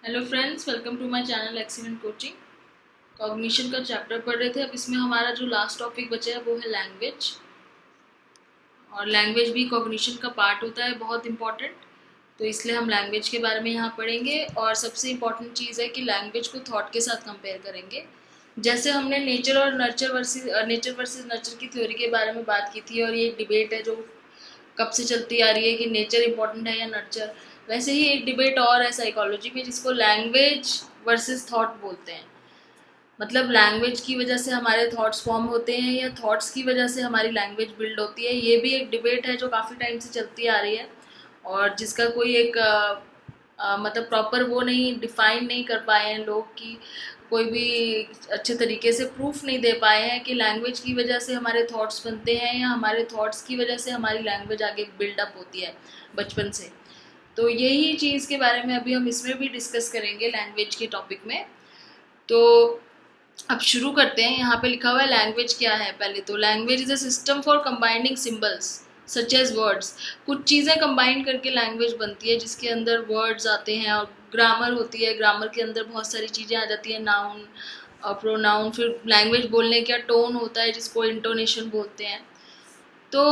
Hello friends, welcome to my channel excellent coaching. Cognition का chapter पढ़ रहे थे। अब इसमें हमारा जो लास्ट टॉपिक बचा है वो है लैंग्वेज। और लैंग्वेज भी कॉग्निशन का पार्ट होता है, बहुत इंपॉर्टेंट। तो इसलिए हम लैंग्वेज के बारे में यहाँ पढ़ेंगे। और सबसे इम्पॉर्टेंट चीज़ है कि लैंग्वेज को थॉट के साथ कंपेयर करेंगे। जैसे हमने नेचर और नर्चर नर्चर की थ्योरी के बारे में बात की थी, और ये एक डिबेट है जो कब से चलती आ रही है कि नेचर इम्पोर्टेंट है या नर्चर। वैसे ही एक डिबेट और है साइकोलॉजी में, जिसको लैंग्वेज वर्सेस थॉट बोलते हैं। मतलब लैंग्वेज की वजह से हमारे थॉट्स फॉर्म होते हैं या थॉट्स की वजह से हमारी लैंग्वेज बिल्ड होती है। ये भी एक डिबेट है जो काफ़ी टाइम से चलती आ रही है, और जिसका कोई एक मतलब प्रॉपर वो नहीं डिफाइन नहीं कर पाए हैं लोग कि कोई भी अच्छे तरीके से प्रूफ नहीं दे पाए हैं कि लैंग्वेज की वजह से हमारे थॉट्स बनते हैं या हमारे थॉट्स की वजह से हमारी लैंग्वेज आगे बिल्डअप होती है बचपन से। तो यही चीज़ के बारे में अभी हम इसमें भी डिस्कस करेंगे लैंग्वेज के टॉपिक में। तो अब शुरू करते हैं। यहाँ पे लिखा हुआ है लैंग्वेज क्या है। पहले तो language is a system for combining symbols such as words. कुछ चीज़ें कंबाइन करके लैंग्वेज बनती है, जिसके अंदर वर्ड्स आते हैं और ग्रामर होती है। ग्रामर के अंदर बहुत सारी चीज़ें आ जाती हैं, नाउन और प्रोनाउन। फिर लैंग्वेज बोलने का टोन होता है जिसको इंटोनेशन बोलते हैं। तो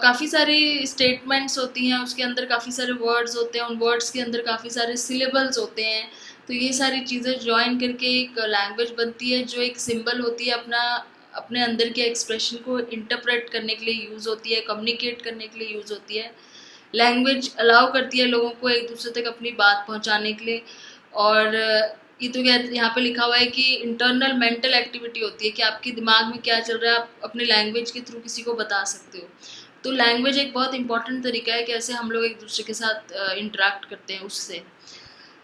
काफ़ी सारी स्टेटमेंट्स होती हैं, उसके अंदर काफ़ी सारे वर्ड्स होते हैं, उन वर्ड्स के अंदर काफ़ी सारे सिलेबल्स होते हैं। तो ये सारी चीज़ें जॉइन करके एक लैंग्वेज बनती है, जो एक सिंबल होती है अपने अंदर के एक्सप्रेशन को इंटरप्रेट करने के लिए यूज़ होती है, कम्युनिकेट करने के लिए यूज़ होती है। लैंग्वेज अलाउ करती है लोगों को एक दूसरे तक अपनी बात पहुंचाने के लिए। और ये तो क्या यहाँ पे लिखा हुआ है कि इंटरनल मेंटल एक्टिविटी होती है कि आपके दिमाग में क्या चल रहा है, आप अपने लैंग्वेज के थ्रू किसी को बता सकते हो। तो लैंग्वेज एक बहुत इंपॉर्टेंट तरीका है कैसे हम लोग एक दूसरे के साथ इंटरेक्ट करते हैं उससे।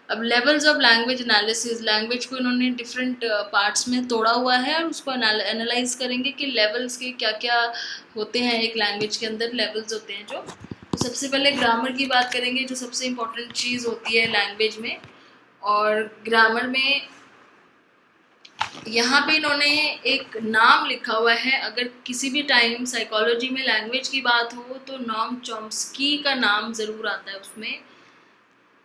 अब levels of language analysis, language को इन्होंने डिफरेंट पार्ट्स में तोड़ा हुआ है और उसको एनालाइज करेंगे कि लेवल्स के क्या क्या होते हैं। एक लैंग्वेज के अंदर लेवल्स होते हैं जो। तो सबसे पहले ग्रामर की बात करेंगे, जो सबसे इम्पोर्टेंट चीज़ होती है लैंग्वेज में। और ग्रामर में यहाँ पे इन्होंने एक नाम लिखा हुआ है। अगर किसी भी टाइम साइकोलॉजी में लैंग्वेज की बात हो तो नॉम चॉम्स्की का नाम ज़रूर आता है उसमें,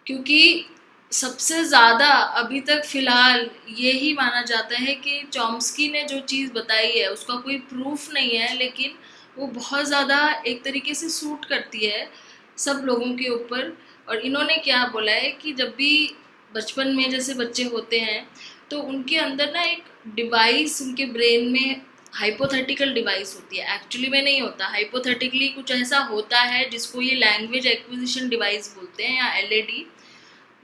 क्योंकि सबसे ज़्यादा अभी तक फ़िलहाल यही माना जाता है कि चॉम्स्की ने जो चीज़ बताई है उसका कोई प्रूफ नहीं है, लेकिन वो बहुत ज़्यादा एक तरीके से सूट करती है सब लोगों के ऊपर। और इन्होंने क्या बोला है कि जब भी बचपन में जैसे बच्चे होते हैं तो उनके अंदर ना एक डिवाइस उनके ब्रेन में, हाइपोथेटिकल डिवाइस होती है, एक्चुअली में नहीं होता, हाइपोथेटिकली कुछ ऐसा होता है जिसको ये लैंग्वेज एक्विजिशन डिवाइस बोलते हैं या एलएडी।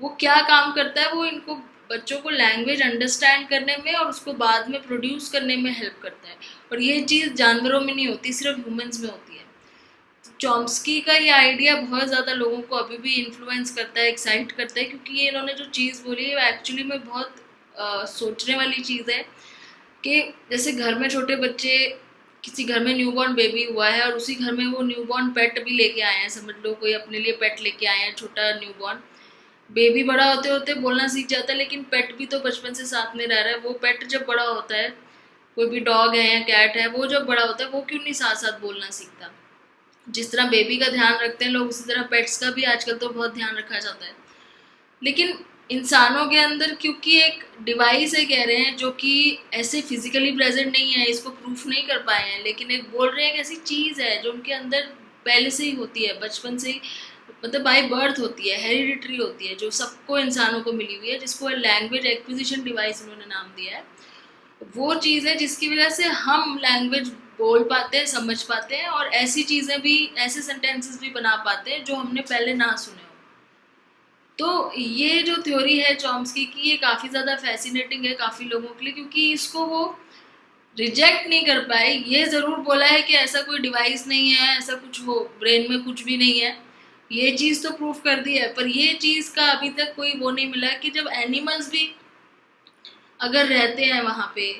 वो क्या काम करता है, वो इनको बच्चों को लैंग्वेज अंडरस्टैंड करने में और उसको बाद में प्रोड्यूस करने में हेल्प करता है। और ये चीज़ जानवरों में नहीं होती, सिर्फ ह्यूमंस में होती है। तो चॉम्स्की का ये आइडिया बहुत ज़्यादा लोगों को अभी भी इन्फ्लुएंस करता है, एक्साइट करता है, क्योंकि ये इन्होंने जो चीज़ बोली है वो एक्चुअली में बहुत सोचने वाली चीज़ है। कि जैसे घर में छोटे बच्चे, किसी घर में न्यूबॉर्न बेबी हुआ है और उसी घर में वो न्यूबॉर्न पेट भी लेके आए हैं, समझ लो कोई अपने लिए पेट लेके आए हैं, छोटा न्यूबॉर्न बेबी। बड़ा होते होते बोलना सीख जाता है, लेकिन पेट भी तो बचपन से साथ में रह रहा है। वो पेट जब बड़ा होता है, कोई भी डॉग है या कैट है, वो जब बड़ा होता है वो क्यों नहीं साथ साथ बोलना सीखता। जिस तरह बेबी का ध्यान रखते हैं लोग, उसी तरह पेट्स का भी आजकल तो बहुत ध्यान रखा जाता है। लेकिन इंसानों के अंदर क्योंकि एक डिवाइस है कह रहे हैं, जो कि ऐसे फिजिकली प्रेजेंट नहीं है, इसको प्रूफ नहीं कर पाए हैं, लेकिन एक बोल रहे हैं कि ऐसी चीज़ है जो उनके अंदर पहले से ही होती है, बचपन से ही, मतलब बाय बर्थ होती है, हेरिडिटरी होती है, जो सबको इंसानों को मिली हुई है, जिसको लैंग्वेज एक्विजिशन डिवाइस उन्होंने नाम दिया है। वो चीज़ है जिसकी वजह से हम लैंग्वेज बोल पाते हैं, समझ पाते हैं, और ऐसी चीज़ें भी, ऐसे सेंटेंसेस भी बना पाते हैं जो हमने पहले ना सुने हो। तो ये जो थ्योरी है चॉम्स्की की, ये काफ़ी ज़्यादा फैसिनेटिंग है काफ़ी लोगों के लिए, क्योंकि इसको वो रिजेक्ट नहीं कर पाए। ये ज़रूर बोला है कि ऐसा कोई डिवाइस नहीं है, ऐसा कुछ हो ब्रेन में कुछ भी नहीं है, ये चीज़ तो प्रूफ कर दी है। पर ये चीज़ का अभी तक कोई वो नहीं मिला कि जब एनिमल्स भी अगर रहते हैं वहाँ पे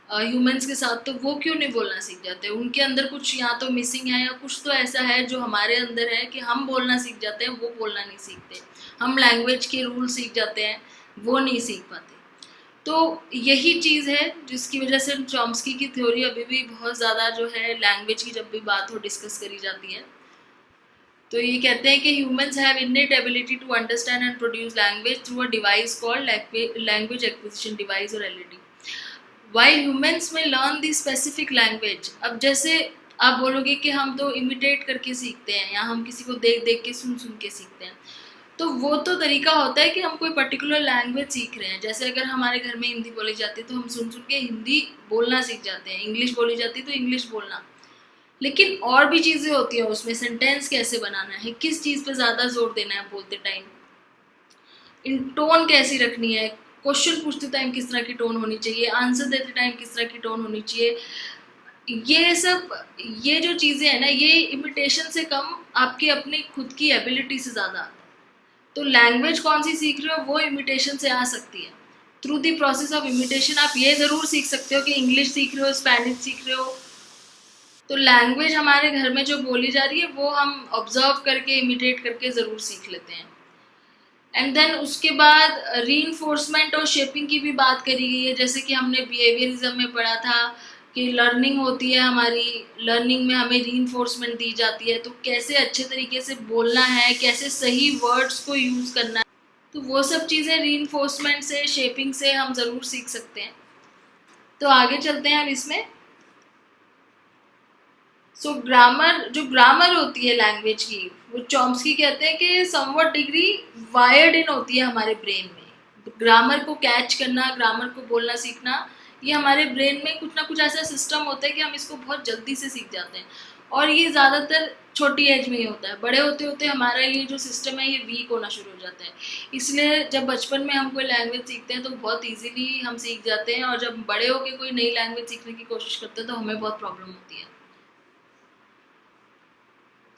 ह्यूमंस के साथ, तो वो क्यों नहीं बोलना सीख जाते। उनके अंदर कुछ या तो मिसिंग है या कुछ तो ऐसा है जो हमारे अंदर है कि हम बोलना सीख जाते हैं, वो बोलना नहीं सीखते। हम लैंग्वेज के रूल सीख जाते हैं, वो नहीं सीख पाते। तो यही चीज़ है जिसकी वजह से चॉम्स्की की थ्योरी अभी भी बहुत ज़्यादा जो है लैंग्वेज की जब भी बात हो डिस्कस करी जाती है। तो ये कहते हैं कि humans have innate ability to understand and produce language through a device called language acquisition device और एलईडी। वाइल ह्यूमंस में लर्न दी स्पेसिफिक लैंग्वेज। अब जैसे आप बोलोगे कि हम तो इमिटेट करके सीखते हैं या हम किसी को देख देख के सुन सुन के सीखते हैं, तो वो तो तरीका होता है कि हम कोई पर्टिकुलर लैंग्वेज सीख रहे हैं। जैसे अगर हमारे घर में हिंदी बोली जाती है तो हम सुन सुन के हिंदी बोलना सीख जाते हैं, इंग्लिश बोली जाती है तो इंग्लिश बोलना। लेकिन और भी चीज़ें होती हैं उसमें, सेंटेंस कैसे बनाना है, किस चीज़ पे ज़्यादा जोर देना है बोलते टाइम, इन टोन कैसी रखनी है, क्वेश्चन पूछते टाइम किस तरह की टोन होनी चाहिए, आंसर देते टाइम किस तरह की टोन होनी चाहिए। ये सब, ये जो चीज़ें हैं ना, ये इमिटेशन से कम आपकी अपनी खुद की एबिलिटी से ज़्यादा आता है। तो लैंग्वेज कौन सी सीख रहे हो वो इमिटेशन से आ सकती है। Through the process of imitation आप ये ज़रूर सीख सकते हो कि इंग्लिश सीख रहे हो, स्पेनिश सीख रहे हो, तो लैंग्वेज हमारे घर में जो बोली जा रही है वो हम ऑब्जर्व करके इमिटेट करके ज़रूर सीख लेते हैं। एंड देन उसके बाद रीइंफोर्समेंट और शेपिंग की भी बात करी गई है। जैसे कि हमने बिहेवियरिज्म में पढ़ा था कि लर्निंग होती है हमारी, लर्निंग में हमें रीइंफोर्समेंट दी जाती है, तो कैसे अच्छे तरीके से बोलना है, कैसे सही वर्ड्स को यूज़ करना है, तो वो सब चीज़ें रीइंफोर्समेंट से, शेपिंग से हम ज़रूर सीख सकते हैं। तो आगे चलते हैं अब इसमें। सो ग्रामर, जो ग्रामर होती है लैंग्वेज की, वो चॉम्स्की कहते हैं कि समवट डिग्री वायर्ड इन होती है हमारे ब्रेन में। ग्रामर को कैच करना, ग्रामर को बोलना सीखना, ये हमारे ब्रेन में कुछ ना कुछ ऐसा सिस्टम होता है कि हम इसको बहुत जल्दी से सीख जाते हैं। और ये ज़्यादातर छोटी एज में ही होता है, बड़े होते होते हमारा ये जो सिस्टम है ये वीक होना शुरू हो जाता है। इसलिए जब बचपन में हम कोई लैंग्वेज सीखते हैं तो बहुत ईजिली हम सीख जाते हैं, और जब बड़े होकर कोई नई लैंग्वेज सीखने की कोशिश करते हैं तो हमें बहुत प्रॉब्लम होती है।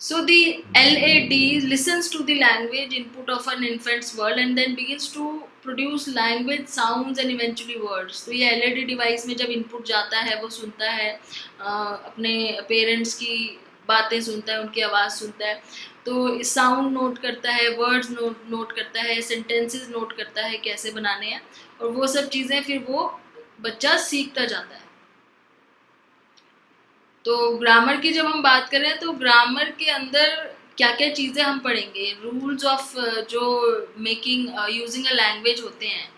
So the LAD listens to the language input of an infant's world and then begins to produce language sounds and eventually words। तो ये LAD डिवाइस में जब इनपुट जाता है वो सुनता है, अपने पेरेंट्स की बातें सुनता है, उनकी आवाज़ सुनता है, तो साउंड नोट करता है, वर्ड्स नोट करता है, सेंटेंसेस नोट करता है कैसे बनाने हैं, और वो सब चीज़ें फिर वो बच्चा सीखता जाता है। तो ग्रामर की जब हम बात करें तो ग्रामर के अंदर क्या क्या चीज़ें हम पढ़ेंगे, रूल्स ऑफ जो मेकिंग यूजिंग अ लैंग्वेज होते हैं,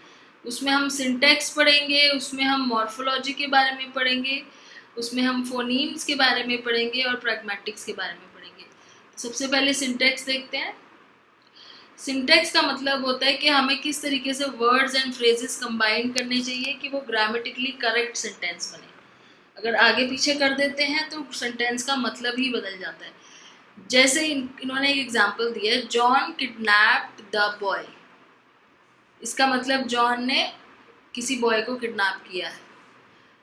उसमें हम सिंटैक्स पढ़ेंगे, उसमें हम मॉर्फोलॉजी के बारे में पढ़ेंगे, उसमें हम फोनीम्स के बारे में पढ़ेंगे और प्रैग्मेटिक्स के बारे में पढ़ेंगे। सबसे पहले सिंटैक्स देखते हैं। सिंटैक्स का मतलब होता है कि हमें किस तरीके से वर्ड्स एंड फ्रेजेस कंबाइन करने चाहिए कि वो ग्रामेटिकली करेक्ट सेंटेंस बने। अगर आगे पीछे कर देते हैं तो सेंटेंस का मतलब ही बदल जाता है। जैसे इन्होंने एक एग्जांपल दिया है, जॉन किडनैप्ड द बॉय। इसका मतलब जॉन ने किसी बॉय को किडनैप किया है।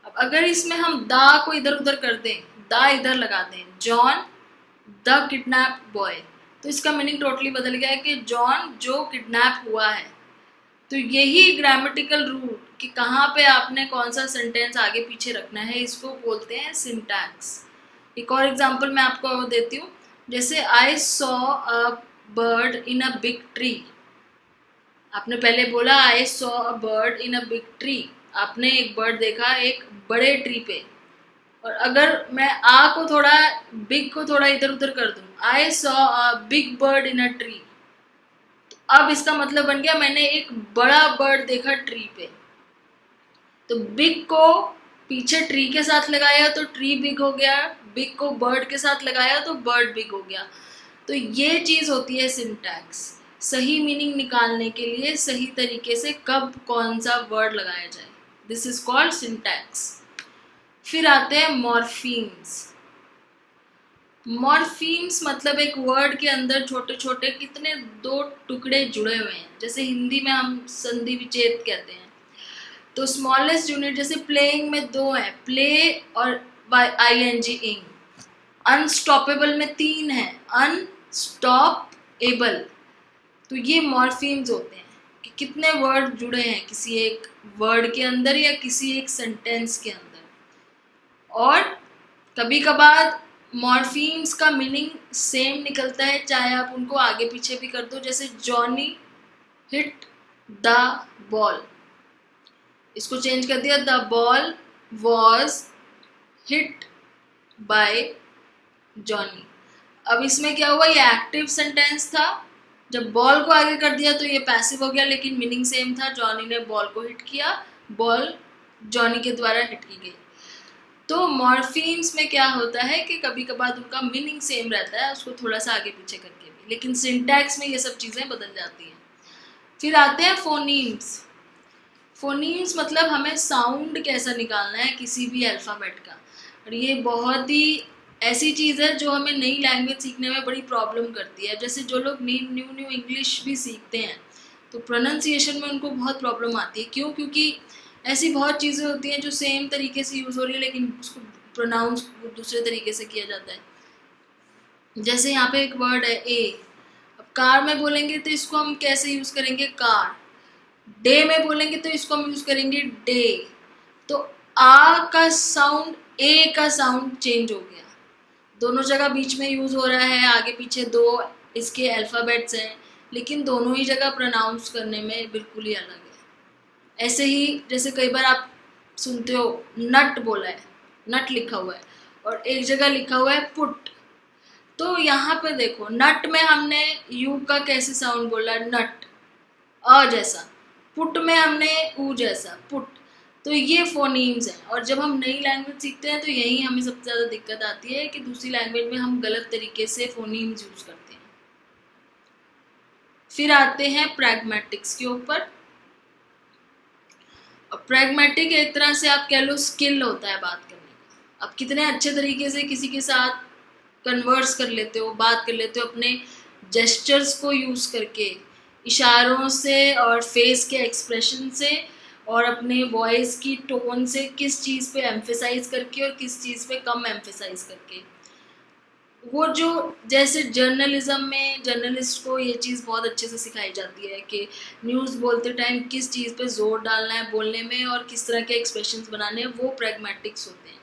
अब अगर इसमें हम द को इधर उधर कर दें, द इधर लगा दें, जॉन द किडनैप्ड बॉय, तो इसका मीनिंग टोटली बदल गया है कि जॉन जो किडनैप हुआ है। तो यही ग्रामेटिकल रूल कि कहाँ पे आपने कौन सा सेंटेंस आगे पीछे रखना है, इसको बोलते हैं सिंटैक्स। एक और एग्जांपल मैं आपको देती हूँ। जैसे I saw a bird in a big tree. आपने पहले बोला I saw a bird in a big tree, आपने एक बर्ड देखा एक बड़े ट्री पे। और अगर मैं आ को थोड़ा, बिग को थोड़ा इधर उधर कर दूँ, I saw a big bird in a tree, अब इसका मतलब बन गया मैंने एक बड़ा बर्ड देखा ट्री पे। तो बिग को पीछे ट्री के साथ लगाया तो ट्री बिग हो गया, बिग को बर्ड के साथ लगाया तो बर्ड बिग हो गया। तो ये चीज़ होती है सिंटैक्स, सही मीनिंग निकालने के लिए सही तरीके से कब कौन सा वर्ड लगाया जाए, दिस इज कॉल्ड सिंटैक्स। फिर आते हैं मॉर्फीम्स। मॉर्फीम्स मतलब एक वर्ड के अंदर छोटे छोटे कितने दो टुकड़े जुड़े हुए हैं, जैसे हिंदी में हम संधि विच्छेद कहते हैं। तो स्मॉलेस्ट यूनिट जैसे प्लेइंग में दो है, प्ले और ING इंग। अनस्टॉपेबल में तीन है, अनस्टॉपेबल। तो ये मॉर्फीम्स होते हैं कि कितने वर्ड जुड़े हैं किसी एक वर्ड के अंदर या किसी एक सेंटेंस के अंदर। और कभी कभार मॉर्फीम्स का मीनिंग सेम निकलता है, चाहे आप उनको आगे पीछे भी कर दो। जैसे जॉनी हिट द बॉल, इसको चेंज कर दिया, the ball was hit by Johnny. अब इसमें क्या हुआ, ये एक्टिव सेंटेंस था, जब बॉल को आगे कर दिया तो ये पैसिव हो गया, लेकिन मीनिंग सेम था। जॉनी ने बॉल को हिट किया, बॉल जॉनी के द्वारा हिट की गई। तो मॉर्फीम्स में क्या होता है कि कभी कभार उनका मीनिंग सेम रहता है, उसको थोड़ा सा आगे पीछे करके भी, लेकिन सिंटैक्स में ये सब चीज़ें बदल जाती हैं। फिर आते हैं फोनीम्स। फोनीम्स मतलब हमें साउंड कैसा निकालना है किसी भी अल्फ़ाबेट का, और ये बहुत ही ऐसी चीज़ है जो हमें नई लैंग्वेज सीखने में बड़ी प्रॉब्लम करती है। जैसे जो लोग न्यू इंग्लिश भी सीखते हैं तो प्रोनाउंसिएशन में उनको बहुत प्रॉब्लम आती है। क्यों? क्योंकि ऐसी बहुत चीज़ें होती हैं जो सेम तरीके से यूज़ हो रही है, लेकिन उसको प्रोनाउंस दूसरे तरीके से किया जाता है। जैसे यहाँ पे एक वर्ड है ए, अब कार में बोलेंगे तो इसको हम कैसे यूज़ करेंगे, कार। डे में बोलेंगे तो इसको हम यूज़ करेंगे डे। तो आ का साउंड, ए का साउंड चेंज हो गया, दोनों जगह बीच में यूज़ हो रहा है, आगे पीछे दो इसके अल्फ़ाबेट्स हैं, लेकिन दोनों ही जगह प्रोनाउंस करने में बिल्कुल ही अलग है। ऐसे ही जैसे कई बार आप सुनते हो नट बोला है, नट लिखा हुआ है, और एक जगह लिखा हुआ है पुट। तो यहाँ पे देखो, नट में हमने यू का कैसे साउंड बोला, नट, अ जैसा। पुट में हमने ऊ जैसा, पुट। तो ये फोनीम्स हैं, और जब हम नई लैंग्वेज सीखते हैं तो यही हमें सबसे ज़्यादा दिक्कत आती है कि दूसरी लैंग्वेज में हम गलत तरीके से फोनीम्स यूज़ करते हैं। फिर आते हैं प्रैग्मेटिक्स के ऊपर। प्रैग्मेटिक एक तरह से आप कह लो स्किल होता है बात करने का। आप कितने अच्छे तरीके से किसी के साथ कन्वर्स कर लेते हो, बात कर लेते हो, अपने जेस्चर्स को यूज़ करके, इशारों से और फेस के एक्सप्रेशन से और अपने वॉइस की टोन से, किस चीज़ पे एम्फेसाइज करके और किस चीज़ पे कम एम्फेसाइज करके। वो जो जैसे जर्नलिज्म में जर्नलिस्ट को ये चीज़ बहुत अच्छे से सिखाई जाती है कि न्यूज़ बोलते टाइम किस चीज़ पे जोर डालना है बोलने में और किस तरह के एक्सप्रेशंस बनाने हैं, वो प्रैग्मेटिक्स होते हैं।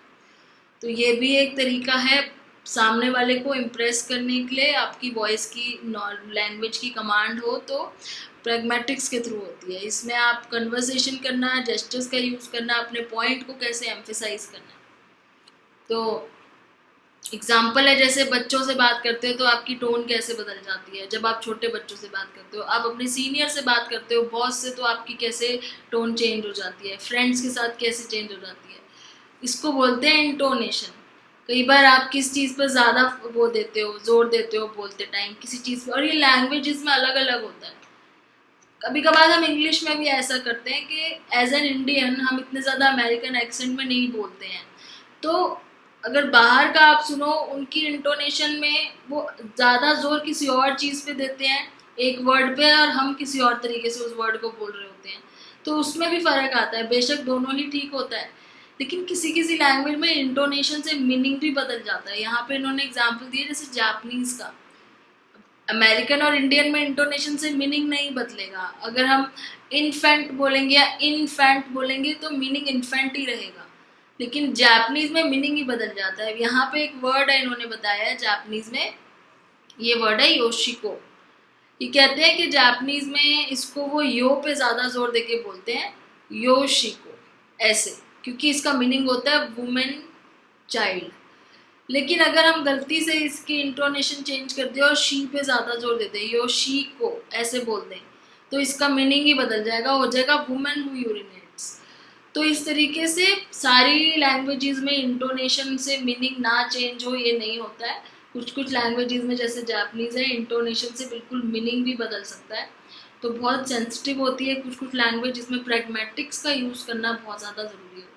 तो ये भी एक तरीका है सामने वाले को इम्प्रेस करने के लिए। आपकी वॉइस की लैंग्वेज की कमांड हो तो प्रैग्मेटिक्स के थ्रू होती है। इसमें आप कन्वर्सेशन करना, जेस्चर्स का यूज़ करना, अपने पॉइंट को कैसे एम्फेसाइज करना है। तो एग्जाम्पल है, जैसे बच्चों से बात करते हो तो आपकी टोन कैसे बदल जाती है जब आप छोटे बच्चों से बात करते हो। आप अपने सीनियर से बात करते हो, बॉस से, तो आपकी कैसे टोन चेंज हो जाती है, फ्रेंड्स के साथ कैसे चेंज हो जाती है। इसको बोलते हैं इंटोनेशन। कई बार आप किस चीज़ पर ज़्यादा वो देते हो, जोर देते हो बोलते टाइम किसी चीज़ पर, और ये लैंग्वेजेस में अलग अलग होता है। कभी कभार हम इंग्लिश में भी ऐसा करते हैं कि एज एन इंडियन हम इतने ज़्यादा अमेरिकन एक्सेंट में नहीं बोलते हैं। तो अगर बाहर का आप सुनो, उनकी इंटोनेशन में वो ज़्यादा जोर किसी और चीज़ पे देते हैं एक वर्ड पे, और हम किसी और तरीके से उस वर्ड को बोल रहे होते हैं, तो उसमें भी फ़र्क आता है। बेशक दोनों ही ठीक होता है, लेकिन किसी किसी लैंग्वेज में इंटोनेशन से मीनिंग भी बदल जाता है। यहाँ पे इन्होंने एग्जाम्पल दिए जैसे जापनीज़ का। अमेरिकन और इंडियन में इंटोनेशन से मीनिंग नहीं बदलेगा। अगर हम इन्फेंट बोलेंगे या इनफेंट बोलेंगे तो मीनिंग इन्फेंट ही रहेगा, लेकिन जापनीज में मीनिंग ही बदल जाता है। यहाँ पे एक वर्ड है, इन्होंने बताया है जापनीज में, ये वर्ड है योशिको। ये कहते हैं कि जापनीज में इसको वो यो पे ज़्यादा जोर देके बोलते हैं, योशिको ऐसे, क्योंकि इसका मीनिंग होता है वुमेन, चाइल्ड। लेकिन अगर हम गलती से इसकी इंटोनेशन चेंज कर दें और शी पे ज़्यादा जोर देते हैं, यो शी को ऐसे बोल दें, तो इसका मीनिंग ही बदल जाएगा, हो जाएगा वुमेन हु यूरिनेट्स। तो इस तरीके से सारी लैंग्वेजेस में इंटोनेशन से मीनिंग ना चेंज हो ये नहीं होता है। कुछ कुछ लैंग्वेजेस में जैसे जापनीज़ है, इंटोनेशन से बिल्कुल मीनिंग भी बदल सकता है। तो बहुत सेंसिटिव होती है कुछ कुछ लैंग्वेज, जिसमें प्रैग्मेटिक्स का यूज़ करना बहुत ज़्यादा ज़रूरी होता है।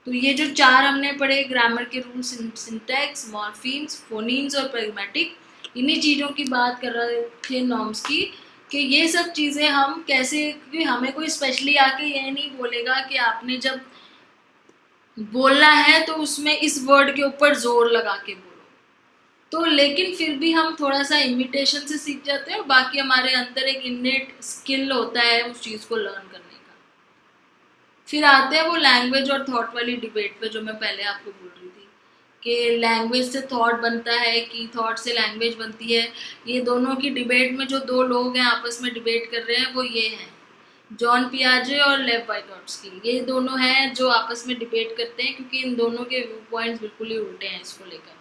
तो ये जो चार हमने पढ़े, ग्रामर के रूल्स, सिंटैक्स, मॉर्फीम्स, फोनीम्स और प्रैग्मेटिक, इन्हीं चीज़ों की बात कर रहे थे नॉर्म्स की, कि ये सब चीज़ें हम कैसे, क्योंकि हमें कोई स्पेशली आके ये नहीं बोलेगा कि आपने जब बोलना है तो उसमें इस वर्ड के ऊपर जोर लगा के बोलो। तो लेकिन फिर भी हम थोड़ा सा इमिटेशन से सीख जाते हैं, और बाकी हमारे अंदर एक इन्नेट स्किल होता है उस चीज़ को लर्न करने का। फिर आते हैं वो लैंग्वेज और थॉट वाली डिबेट पे, जो मैं पहले आपको बोल रही थी कि लैंग्वेज से थॉट बनता है कि थॉट से लैंग्वेज बनती है। ये दोनों की डिबेट में जो दो लोग हैं आपस में डिबेट कर रहे हैं, वो ये हैं जॉन पियाजे और लेव वाइटॉट्स्की। ये दोनों हैं जो आपस में डिबेट करते हैं, क्योंकि इन दोनों के व्यू पॉइंट्स बिल्कुल ही उल्टे हैं इसको लेकर।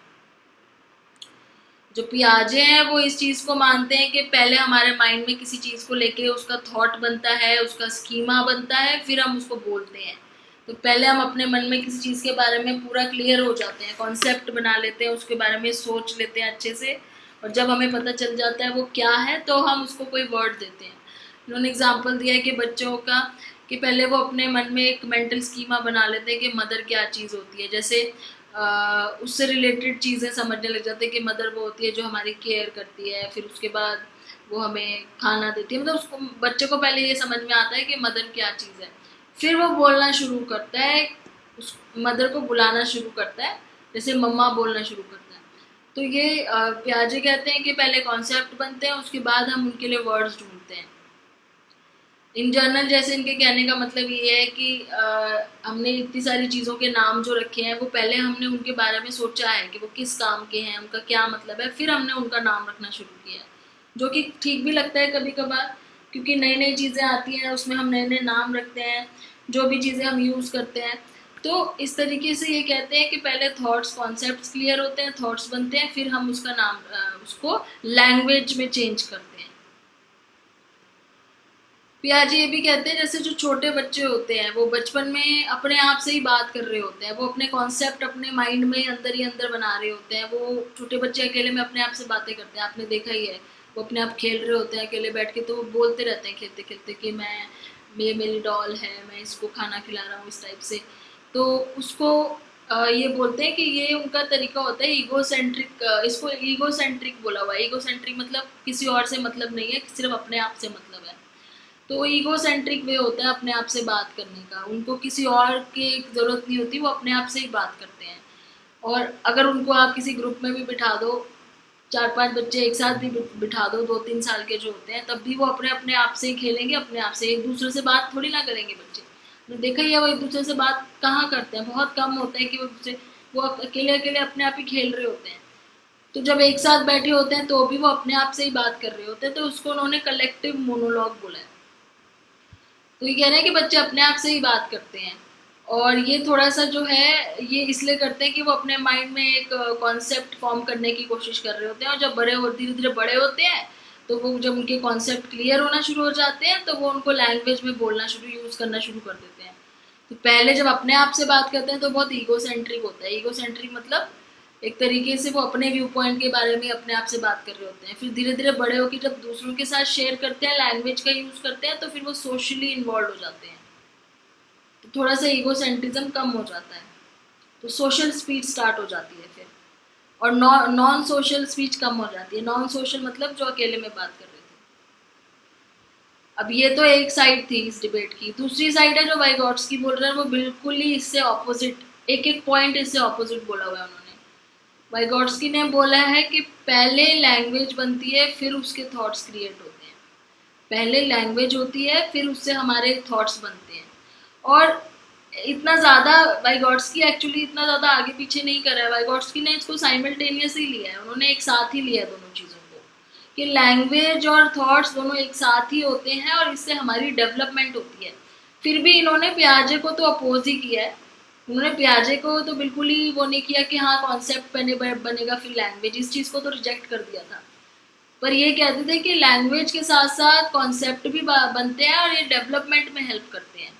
जो पियाजे हैं वो इस चीज़ को मानते हैं कि पहले हमारे माइंड में किसी चीज़ को लेके उसका थॉट बनता है, उसका स्कीमा बनता है, फिर हम उसको बोलते हैं। तो पहले हम अपने मन में किसी चीज़ के बारे में पूरा क्लियर हो जाते हैं, कॉन्सेप्ट बना लेते हैं, उसके बारे में सोच लेते हैं अच्छे से, और जब हमें पता चल जाता है वो क्या है तो हम उसको कोई वर्ड देते हैं। उन्होंने एग्जाम्पल दिया है कि बच्चों का, कि पहले वो अपने मन में एक मेंटल स्कीमा बना लेते हैं कि मदर क्या चीज़ होती है, जैसे उससे रिलेटेड चीज़ें समझने लग जाते हैं कि मदर वो होती है जो हमारी केयर करती है, फिर उसके बाद वो हमें खाना देती है, मतलब उसको, बच्चे को पहले ये समझ में आता है कि मदर क्या चीज़ है। फिर वो बोलना शुरू करता है, उस मदर को बुलाना शुरू करता है, जैसे मम्मा बोलना शुरू करता है। तो ये प्याजे कहते हैं कि पहले कॉन्सेप्ट बनते हैं, उसके बाद हम उनके लिए वर्ड्स ढूंढते हैं। इन जनरल जैसे इनके कहने का मतलब ये है कि हमने इतनी सारी चीज़ों के नाम जो रखे हैं वो पहले हमने उनके बारे में सोचा है कि वो किस काम के हैं, उनका क्या मतलब है, फिर हमने उनका नाम रखना शुरू किया है, जो कि ठीक भी लगता है कभी कभार, क्योंकि नई नई चीज़ें आती हैं उसमें हम नए नए नाम रखते हैं, जो भी चीज़ें हम यूज़ करते हैं। तो इस तरीके से ये कहते हैं कि पहले थॉट्स कॉन्सेप्ट्स क्लियर होते हैं, थॉट्स बनते हैं, फिर हम उसका नाम उसको लैंग्वेज में चेंज करते हैं। पियाजे ये भी कहते हैं जैसे जो छोटे बच्चे होते हैं वो बचपन में अपने आप से ही बात कर रहे होते हैं, वो अपने कॉन्सेप्ट अपने माइंड में अंदर ही अंदर बना रहे होते हैं। वो छोटे बच्चे अकेले में अपने आप से बातें करते हैं, आपने देखा ही है, वो अपने आप खेल रहे होते हैं अकेले बैठ के, तो वो बोलते रहते हैं खेलते खेलते कि ये मेरी डॉल है, मैं इसको खाना खिला रहा हूँ, इस टाइप से। तो उसको ये बोलते हैं कि ये उनका तरीका होता है ईगो सेंट्रिक, इसको ईगो सेंट्रिक बोला हुआ है। ईगो सेंट्रिक मतलब किसी और से मतलब नहीं है, सिर्फ अपने आप से मतलब है। तो ईगो सेंट्रिक वे होता है अपने आप से बात करने का, उनको किसी और की ज़रूरत नहीं होती, वो अपने आप से ही बात करते हैं। और अगर उनको आप किसी ग्रुप में भी बिठा दो, 4-5 बच्चे एक साथ भी बिठा दो, 2-3 साल के जो होते हैं, तब भी वो अपने अपने आप से ही खेलेंगे, अपने आप से, एक दूसरे से बात थोड़ी ना करेंगे बच्चे। मैंने देखा ही है वो एक दूसरे से बात कहाँ करते हैं, बहुत कम होता है कि वो अकेले अकेले अपने आप ही खेल रहे होते हैं। तो जब एक साथ बैठे होते हैं तो भी वो अपने आप से ही बात कर रहे होते हैं, तो उसको उन्होंने कलेक्टिव मोनोलॉग बोला है। तो ये कह रहे हैं कि बच्चे अपने आप से ही बात करते हैं, और ये थोड़ा सा जो है ये इसलिए करते हैं कि वो अपने माइंड में एक कॉन्सेप्ट फॉर्म करने की कोशिश कर रहे होते हैं, और जब धीरे धीरे बड़े होते हैं तो वो जब उनके कॉन्सेप्ट क्लियर होना शुरू हो जाते हैं तो वो उनको लैंग्वेज में बोलना यूज़ करना शुरू कर देते हैं। तो पहले जब अपने आप से बात करते हैं तो बहुत ईगो सेंट्रिक होता है। ईगो सेंट्रिक मतलब एक तरीके से वो अपने व्यू पॉइंट के बारे में अपने आप से बात कर रहे होते हैं। फिर धीरे धीरे बड़े होकर जब दूसरों के साथ शेयर करते हैं, लैंग्वेज का यूज़ करते हैं, तो फिर वो सोशली इन्वॉल्व हो जाते हैं, तो थोड़ा सा ईगो सेंट्रिज्म कम हो जाता है, तो सोशल स्पीच स्टार्ट हो जाती है फिर, और नॉन सोशल स्पीच कम हो जाती है। नॉन सोशल मतलब जो अकेले में बात कर रहे थे। अब ये तो एक साइड थी इस डिबेट की। दूसरी साइड है जो वाइगॉट्स्की बोल रहे हैं, वो बिल्कुल ही इससे ऑपोजिट, एक एक पॉइंट इससे ऑपोजिट बोला हुआ है उन्होंने। वाइगॉट्स्की ने बोला है कि पहले लैंग्वेज बनती है, फिर उसके थॉट्स क्रिएट होते हैं। पहले लैंग्वेज होती है, फिर उससे हमारे थॉट्स बनते हैं। और इतना ज़्यादा वाइगॉट्स्की एक्चुअली इतना ज़्यादा आगे पीछे नहीं कर रहा है। वाइगॉट्स्की ने इसको साइमल्टेनियस ही लिया है, उन्होंने एक साथ ही लिया है दोनों चीज़ों को, कि लैंग्वेज और थॉट्स दोनों एक साथ ही होते हैं और इससे हमारी डेवलपमेंट होती है। फिर भी इन्होंने पियाजे को तो अपोज ही किया है। उन्होंने पियाजे को तो बिल्कुल ही वो नहीं किया कि हाँ कॉन्सेप्ट बनेगा फिर लैंग्वेज, इस चीज़ को तो रिजेक्ट कर दिया था। पर ये कहते थे कि लैंग्वेज के साथ साथ कॉन्सेप्ट भी बनते हैं और ये डेवलपमेंट में हेल्प करते हैं।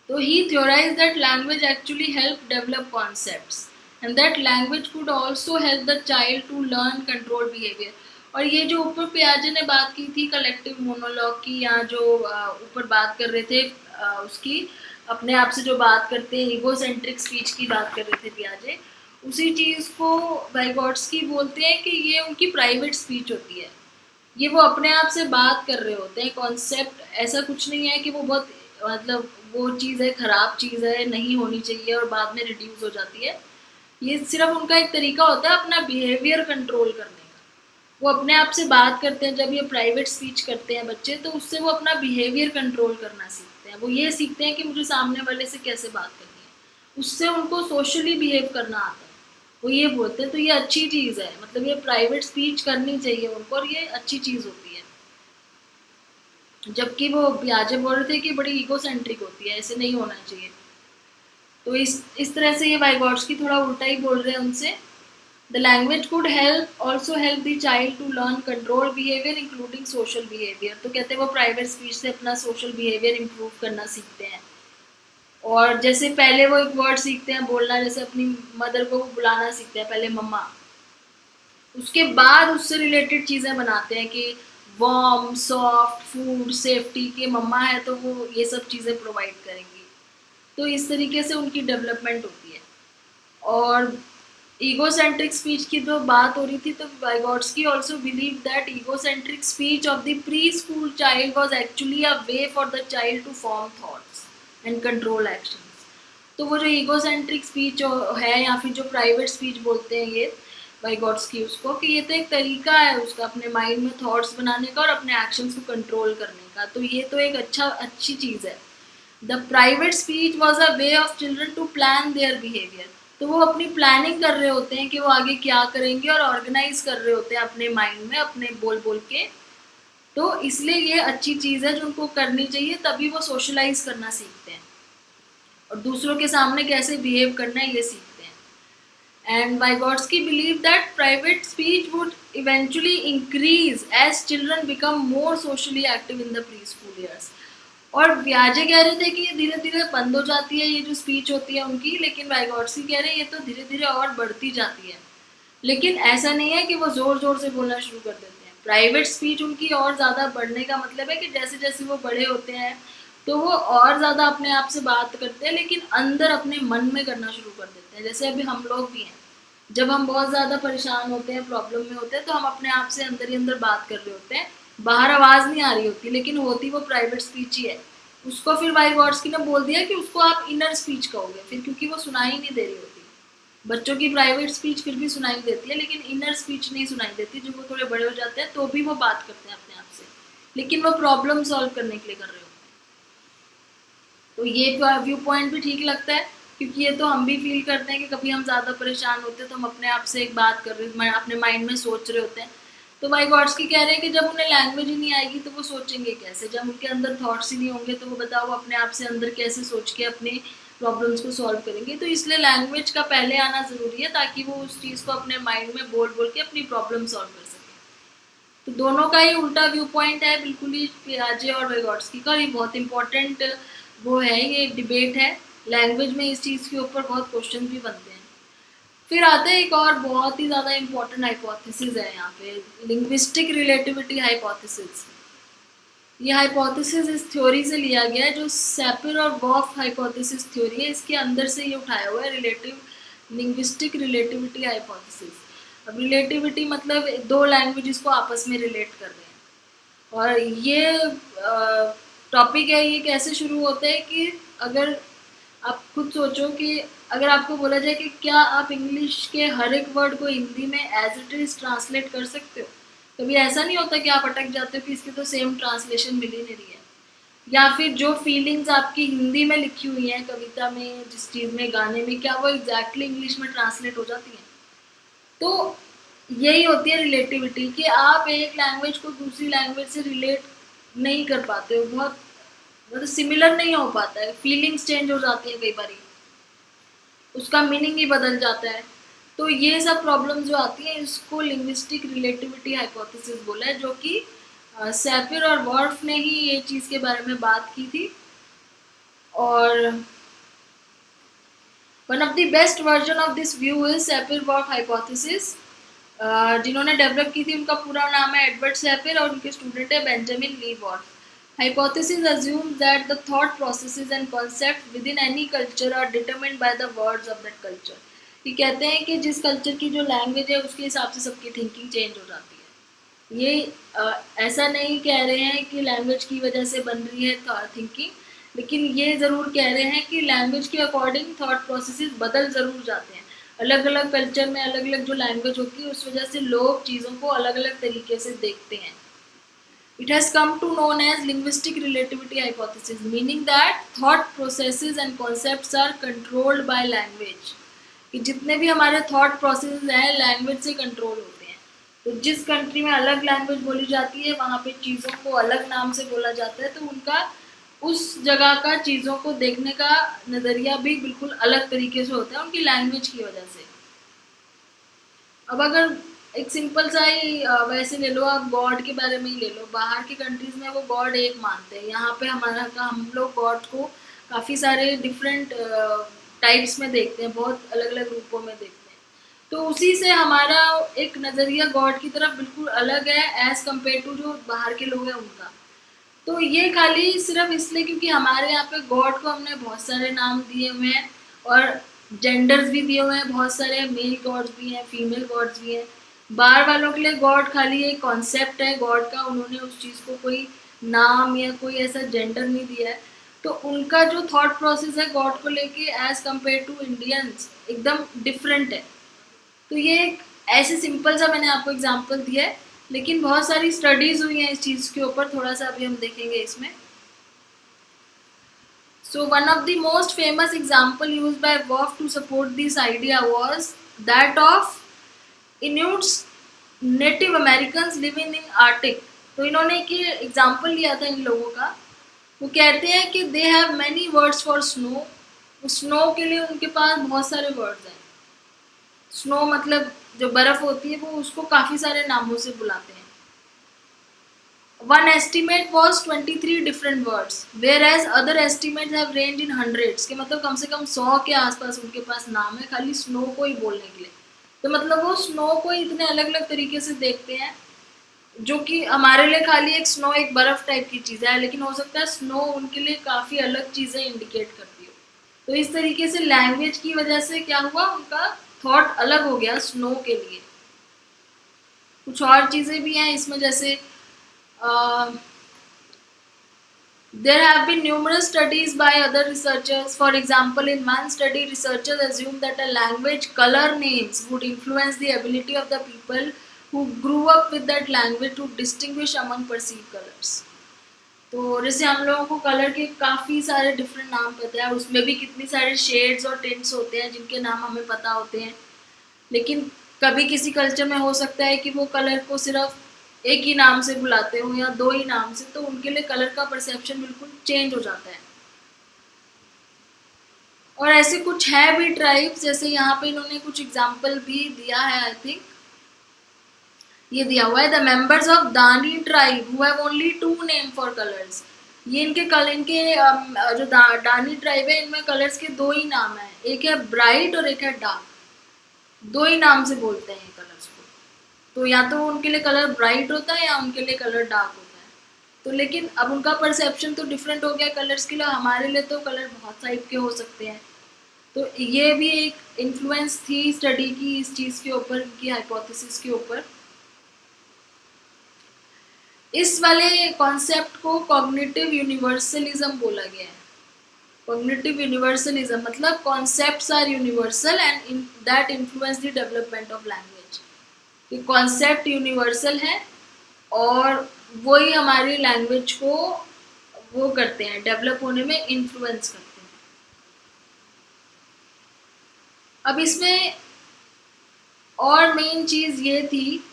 तो he theorized that language actually help develop concepts and that language could also help the child to learn control behavior। और ये जो ऊपर पियाजे ने बात की थी कलेक्टिव मोनोलॉग की, या जो ऊपर बात कर रहे थे उसकी, अपने आप से जो बात करते हैं ईगोसेंट्रिक स्पीच की बात कर रहे थे पियाजे, उसी चीज़ को वाइगॉट्स्की बोलते हैं कि ये उनकी प्राइवेट स्पीच होती है। ये वो अपने आप से बात कर रहे होते हैं। कॉन्सेप्ट ऐसा कुछ नहीं है कि वो बहुत, मतलब वो चीज़ है ख़राब चीज़ है, नहीं होनी चाहिए और बाद में रिड्यूस हो जाती है। ये सिर्फ उनका एक तरीका होता है अपना बिहेवियर कंट्रोल करने का। वो अपने आप से बात करते हैं, जब ये प्राइवेट स्पीच करते हैं बच्चे, तो उससे वो अपना बिहेवियर कंट्रोल करना सीखते हैं। वो ये सीखते हैं कि मुझे सामने वाले से कैसे बात करनी है, उससे उनको सोशली बिहेव करना आता है। वो ये बोलते हैं, तो ये अच्छी चीज़ है, मतलब ये प्राइवेट स्पीच करनी चाहिए उनको और ये अच्छी चीज़ होती है। जबकि वो पियाजे बोल रहे थे कि बड़ी ईगो सेंट्रिक होती है, ऐसे नहीं होना चाहिए। तो इस तरह से ये वाइगॉट्स्की थोड़ा उल्टा ही बोल रहे हैं उनसे। The language could help also help the child to learn control behaviour including social behaviour. तो कहते हैं वो प्राइवेट स्पीच से अपना सोशल बिहेवियर इम्प्रूव करना सीखते हैं। और जैसे पहले वो एक वर्ड सीखते हैं बोलना, जैसे अपनी मदर को वो बुलाना सीखते हैं पहले मम्मा, उसके बाद उससे रिलेटेड चीज़ें बनाते हैं कि वार्म सॉफ्ट फूड सेफ्टी के मम्मा है तो वो ये सब चीज़ें प्रोवाइड करेंगी। तो इस तरीके से उनकी डेवलपमेंट होती है। और ईगोसेंट्रिक स्पीच की जो बात हो रही थी, तो Vygotsky also believe that egocentric speech of the preschool child was actually a way for the child to form thoughts and control action. तो वो जो ईगोसेंट्रिक स्पीच है या फिर जो प्राइवेट स्पीच बोलते हैं ये वाइगोट्स्की उसको, कि ये तो एक तरीका है उसका अपने माइंड में थॉट्स बनाने का और अपने एक्शंस को कंट्रोल करने का। तो ये तो एक अच्छी चीज़ है। The private speech was a way of children to plan their behaviour. तो वो अपनी प्लानिंग कर रहे होते हैं कि वो आगे क्या करेंगे और ऑर्गेनाइज कर रहे होते हैं अपने माइंड में अपने बोल बोल के। तो इसलिए ये अच्छी चीज़ है जो उनको करनी चाहिए, तभी वो सोशलाइज करना सीखते हैं और दूसरों के सामने कैसे बिहेव करना है ये सीखते हैं। And Vygotsky believe that private speech would eventually increase as children become more socially active in the preschool years. और ब्याजे कह रहे थे कि ये धीरे धीरे बंद हो जाती है ये जो स्पीच होती है उनकी, लेकिन वाइगोट्स्की कह रहे हैं ये तो धीरे धीरे और बढ़ती जाती है। लेकिन ऐसा नहीं है कि वो जोर जोर से बोलना शुरू कर देते हैं। प्राइवेट स्पीच उनकी और ज़्यादा बढ़ने का मतलब है कि जैसे जैसे वो बड़े होते हैं तो वो और ज़्यादा अपने आप से बात करते हैं, लेकिन अंदर अपने मन में करना शुरू कर देते हैं। जैसे अभी हम लोग भी हैं, जब हम बहुत ज़्यादा परेशान होते हैं प्रॉब्लम में होते हैं तो हम अपने आप से अंदर ही अंदर बात कर रहे होते हैं, बाहर आवाज़ नहीं आ रही होती, लेकिन होती वो प्राइवेट स्पीच ही है। उसको फिर वाइगोट्स्की ने बोल दिया कि उसको आप इनर स्पीच कहोगे फिर, क्योंकि वो सुनाई नहीं दे रही होती। बच्चों की प्राइवेट स्पीच फिर भी सुनाई देती है, लेकिन इनर स्पीच नहीं सुनाई देती। जब वो थोड़े बड़े हो जाते हैं तो भी वो बात करते हैं अपने आप से, लेकिन वो प्रॉब्लम सॉल्व करने के लिए कर रहे होते हैं। तो ये व्यू पॉइंट भी ठीक लगता है, क्योंकि ये तो हम भी फील करते हैं कि कभी हम ज़्यादा परेशान होते हैं तो हम अपने आप से एक बात कर रहे हैं, अपने माइंड में सोच रहे होते हैं। तो वाइगोट्स्की कह रहे हैं कि जब उन्हें लैंग्वेज ही नहीं आएगी तो वो सोचेंगे कैसे, जब उनके अंदर थॉट्स ही नहीं होंगे तो वो बताओ वो अपने आप से अंदर कैसे सोच के अपने प्रॉब्लम्स को सॉल्व करेंगे। तो इसलिए लैंग्वेज का पहले आना ज़रूरी है ताकि वो उस चीज़ को अपने माइंड में बोल बोल के अपनी प्रॉब्लम सॉल्व कर सकें। तो दोनों का ही उल्टा व्यू पॉइंट है बिल्कुल ही, पियाजे और वाइगोट्स्की का। ये बहुत इंपॉर्टेंट वो है, ये डिबेट है लैंग्वेज में। इस चीज़ के ऊपर बहुत क्वेश्चन भी बनते हैं। फिर आते हैं एक और बहुत ही ज़्यादा इम्पोर्टेंट हाइपोथेसिस है यहाँ पे, लिंग्विस्टिक रिलेटिविटी हाइपोथेसिस। ये हाइपोथेसिस इस थ्योरी से लिया गया है जो सैपिर और वॉफ हाइपोथेसिस थ्योरी है, इसके अंदर से ये उठाया हुआ है, लिंग्विस्टिक रिलेटिविटी हाइपोथेसिस। अब रिलेटिविटी मतलब दो लैंग्वेजेस को आपस में रिलेट कर रहे हैं। और ये टॉपिक है, ये कैसे शुरू होता है कि अगर आप खुद सोचो कि अगर आपको बोला जाए कि क्या आप इंग्लिश के हर एक वर्ड को हिंदी में एज इट इज ट्रांसलेट कर सकते हो, कभी ऐसा नहीं होता कि आप अटक जाते हो कि इसकी तो सेम ट्रांसलेशन मिल ही नहीं रही है। या फिर जो फीलिंग्स आपकी हिंदी में लिखी हुई हैं कविता में, जिस चीज़ में, गाने में, क्या वो एग्जैक्टली इंग्लिश में ट्रांसलेट हो जाती हैं। तो यही होती है रिलेटिविटी, कि आप एक लैंग्वेज को दूसरी लैंग्वेज से रिलेट नहीं कर पाते हो, बहुत मतलब सिमिलर नहीं हो पाता है, फीलिंग्स चेंज हो जाती है कई बार, उसका मीनिंग ही बदल जाता है। तो ये सब प्रॉब्लम जो आती है इसको लिंग्विस्टिक रिलेटिविटी हाइपोथेसिस बोला है, जो कि सैफिर और वॉर्फ ने ही ये चीज़ के बारे में बात की थी। और one of the best version of this view is Sapir Whorf hypothesis. जिन्होंने डेवलप की थी उनका पूरा नाम है एडवर्ड सैफिर और उनके स्टूडेंट है Benjamin Lee Whorf. Hypothesis assumes that the thought processes and concepts within any culture are determined by the words of that culture। ये कहते हैं कि जिस कल्चर की जो लैंग्वेज है उसके हिसाब से सबकी थिंकिंग चेंज हो जाती है। ये ऐसा नहीं कह रहे हैं कि लैंग्वेज की वजह से बन रही है थिंकिंग, लेकिन ये ज़रूर कह रहे हैं कि लैंग्वेज के अकॉर्डिंग थॉट प्रोसेसेस बदल ज़रूर जाते हैं। अलग अलग कल्चर में अलग अलग जो लैंग्वेज होती है उस वजह से लोग चीज़ों को अलग अलग तरीके से देखते हैं। It has come to known as linguistic relativity hypothesis, meaning that thought processes and concepts are controlled by language। कि जितने भी हमारे thought processes हैं लैंग्वेज से कंट्रोल होते हैं। तो जिस कंट्री में अलग लैंग्वेज बोली जाती है वहाँ पे चीज़ों को अलग नाम से बोला जाता है, तो उनका उस जगह का चीज़ों को देखने का नज़रिया भी बिल्कुल अलग तरीके से होता है उनकी लैंग्वेज की वजह से। अब अगर एक सिंपल सा ही वैसे ले लो, आप गॉड के बारे में ही ले लो, बाहर की कंट्रीज में वो गॉड एक मानते हैं, यहाँ पे हमारा का हम लोग गॉड को काफ़ी सारे डिफरेंट टाइप्स में देखते हैं, बहुत अलग अलग रूपों में देखते हैं। तो उसी से हमारा एक नज़रिया गॉड की तरफ बिल्कुल अलग है एज कम्पेयर टू जो बाहर के लोग हैं उनका। तो ये खाली सिर्फ इसलिए क्योंकि हमारे यहाँ पे गॉड को हमने बहुत सारे नाम दिए हुए हैं और जेंडर्स भी दिए हुए हैं, बहुत सारे मेल गॉड्स भी हैं, फीमेल गॉड्स भी हैं। बाहर वालों के लिए गॉड खाली एक कॉन्सेप्ट है गॉड का, उन्होंने उस चीज़ को कोई नाम या कोई ऐसा जेंडर नहीं दिया है। तो उनका जो थॉट प्रोसेस है गॉड को लेके एज कम्पेयर टू इंडियंस एकदम डिफरेंट है। तो ये एक ऐसे सिंपल सा मैंने आपको एग्जांपल दिया है, लेकिन बहुत सारी स्टडीज हुई हैं इस चीज़ के ऊपर, थोड़ा सा अभी हम देखेंगे इसमें। So one of the most famous example used by Wolff to support this idea was that of Inuits, native Americans living in Arctic. तो इन्होंने एक एग्जाम्पल लिया था इन लोगों का। वो कहते हैं कि they have many words for snow. Snow के लिए उनके पास बहुत सारे वर्ड्स हैं। स्नो मतलब जो बर्फ़ होती है, वो उसको काफ़ी सारे नामों से बुलाते हैं। One estimate was 23 different words, whereas other estimates have ranged in hundreds। के मतलब कम से कम 100 के आसपास उनके पास नाम है खाली स्नो को ही बोलने के लिए। तो मतलब वो स्नो को इतने अलग अलग तरीके से देखते हैं, जो कि हमारे लिए खाली एक स्नो एक बर्फ टाइप की चीज़ है, लेकिन हो सकता है स्नो उनके लिए काफ़ी अलग चीज़ें इंडिकेट करती हो। तो इस तरीके से लैंग्वेज की वजह से क्या हुआ, उनका थॉट अलग हो गया स्नो के लिए। कुछ और चीज़ें भी हैं इसमें, जैसे there have been numerous studies by other researchers. For example, in one study, researchers assumed that a language color names would influence the ability of the people who grew up with that language to distinguish among perceived colors. तो जैसे हम लोगों को colour के काफ़ी सारे different नाम पता है, उसमें भी कितनी सारे शेड्स और टिंट्स होते हैं जिनके नाम हमें पता होते हैं, लेकिन कभी किसी कल्चर में हो सकता है कि वो कलर को सिर्फ एक ही नाम से बुलाते हो या दो ही नाम से, तो उनके लिए कलर का परसेप्शन बिल्कुल चेंज हो जाता है। और ऐसे कुछ है भी ट्राइब्स, जैसे यहाँ पे इन्होंने कुछ एग्जाम्पल भी दिया है। आई थिंक ये दिया हुआ है, द मेंबर्स ऑफ दानी tribe who have only 2 name for colours. ये इनके जो दानी ट्राइब है, इनमें कलर्स के 2 ही नाम है, एक है ब्राइट और एक है डार्क। 2 ही नाम से बोलते हैं कलर्स को। तो या तो उनके लिए कलर ब्राइट होता है या उनके लिए कलर डार्क होता है। तो लेकिन अब उनका परसेप्शन तो डिफरेंट हो गया कलर्स के लिए, हमारे लिए तो कलर बहुत टाइप के हो सकते हैं। तो ये भी एक इन्फ्लुएंस थी स्टडी की इस चीज़ के ऊपर, की हाइपोथेसिस के ऊपर। इस वाले कॉन्सेप्ट को कॉग्निटिव यूनिवर्सलिज्म बोला गया है। कॉग्निटिव यूनिवर्सलिज्म मतलब concepts are universal and that influence the development of language. ये कॉन्सेप्ट यूनिवर्सल है और वही हमारी लैंग्वेज को वो करते हैं, डेवलप होने में इन्फ्लुएंस करते हैं। अब इसमें और मेन चीज़ ये थी,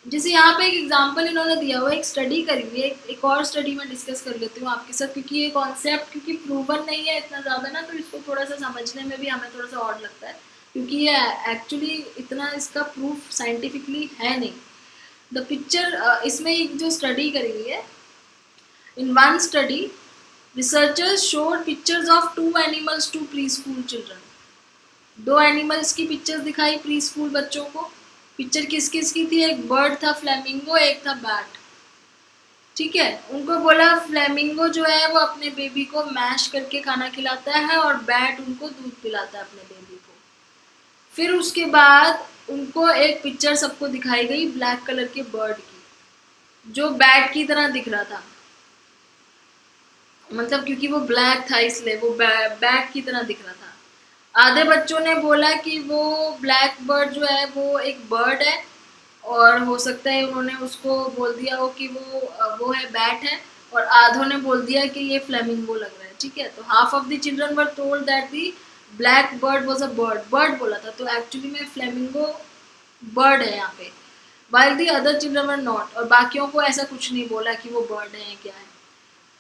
जैसे यहाँ पे एक एग्जांपल इन्होंने दिया हुआ है, एक स्टडी करी हुई है, एक और स्टडी मैं डिस्कस कर लेती हूँ आपके साथ, क्योंकि ये कॉन्सेप्ट क्योंकि प्रूवन नहीं है इतना ज़्यादा ना, तो इसको थोड़ा सा समझने में भी हमें थोड़ा सा ऑड लगता है, क्योंकि ये एक्चुअली इतना इसका प्रूफ साइंटिफिकली है नहीं। द पिक्चर, इसमें एक जो स्टडी करी हुई है, in one study researchers showed pictures of 2 animals to preschool children. 2 animals की पिक्चर्स दिखाई प्री स्कूल बच्चों को। पिक्चर किस किस की थी, एक बर्ड था फ्लेमिंगो, एक था बैट। ठीक है, उनको बोला फ्लेमिंगो जो है वो अपने बेबी को मैश करके खाना खिलाता है और बैट उनको दूध पिलाता है अपने बेबी को। फिर उसके बाद उनको एक पिक्चर सबको दिखाई गई ब्लैक कलर के बर्ड की, जो बैट की तरह दिख रहा था, मतलब क्योंकि वो ब्लैक था इसलिए वो बैट की तरह दिख रहा था। आधे बच्चों ने बोला कि वो ब्लैक बर्ड जो है वो एक बर्ड है, और हो सकता है उन्होंने उसको बोल दिया हो कि वो है बैट है, और आधों ने बोल दिया कि ये फ्लेमिंगो लग रहा है। ठीक है, तो half of the children were told that the black bird was a bird बोला था, तो एक्चुअली में फ्लेमिंगो बर्ड है यहाँ पे, while the other children were not, और बाकियों को ऐसा कुछ नहीं बोला कि वो बर्ड है क्या है।